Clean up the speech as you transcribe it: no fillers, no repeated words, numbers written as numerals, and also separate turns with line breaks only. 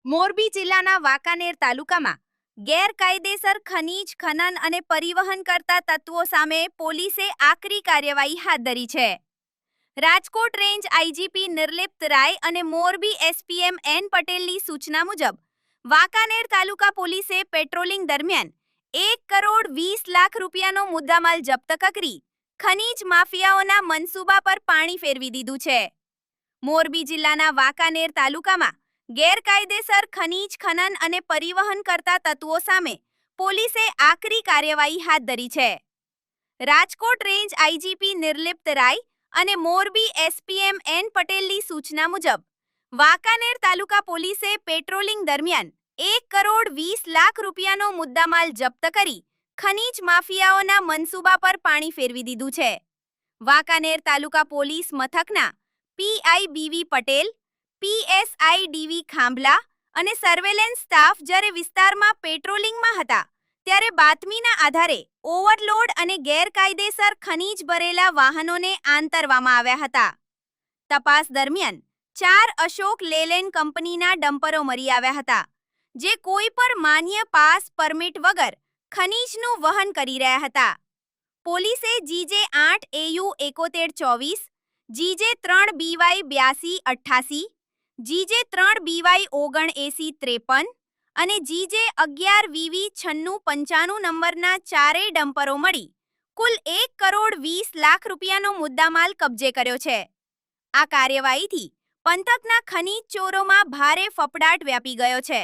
મોરબી જિલ્લાના વાંકાનેર તાલુકામાં ગેરકાયદેસર ખનીજ ખનન અને પરિવહન કરતા તત્વો સામે પોલીસે આકરી કાર્યવાહી હાથ ધરી છે. રાજકોટ રેન્જ આઈજીપી નિર્લિપ્ત રાય અને મોરબી એસપીએમ એન પટેલની સૂચના મુજબ વાંકાનેર તાલુકા પોલીસે પેટ્રોલિંગ દરમિયાન 1,20,00,000 રૂપિયાનો મુદ્દામાલ જપ્ત કરી ખનીજ માફિયાઓના મનસૂબા પર પાણી ફેરવી દીધું છે. મોરબી જિલ્લાના વાંકાનેર તાલુકામાં ગેરકાયદેસર ખનીજ ખનન અને પરિવહન કરતા તત્વો સામે પોલીસે આકરી કાર્યવાહી હાથ ધરી છે. રાજકોટ રેન્જ આઈજીપી નિર્લિપ્ત રાય અને મોરબી એસપીએમ એન પટેલની સૂચના મુજબ વાંકાનેર તાલુકા પોલીસે પેટ્રોલિંગ દરમિયાન 1,20,00,000 રૂપિયાનો મુદ્દામાલ જપ્ત કરી ખનીજ માફિયાઓના મનસૂબા પર પાણી ફેરવી દીધું છે. વાંકાનેર તાલુકા પોલીસ મથકના PI BV Patel, PSI ડીવી Khambhala અને સર્વેલન્સ સ્ટાફ જ્યારે વિસ્તારમાં પેટ્રોલિંગમાં હતા ત્યારે બાતમીના આધારે ઓવરલોડ અને ગેરકાયદેસર ખનીજ ભરેલા વાહનોને આંતરવામાં આવ્યા હતા. તપાસ દરમિયાન 4 અશોક લેલેન્ડ કંપનીના ડમ્પરો મળી આવ્યા હતા, જે કોઈ પણ માન્ય પાસ પરમિટ વગર ખનીજનું વહન કરી રહ્યા હતા. પોલીસે GJ8 AU 7124, GJ3 BY 8288, GJ3 BY 7953 અને GJ11 VV 9695 નંબરના ચારેય ડમ્પરો મળી કુલ 1,20,00,000 રૂપિયાનો મુદ્દામાલ કબજે કર્યો છે. આ કાર્યવાહીથી પંથકના ખનીજ ચોરોમાં ભારે ફફડાટ વ્યાપી ગયો છે.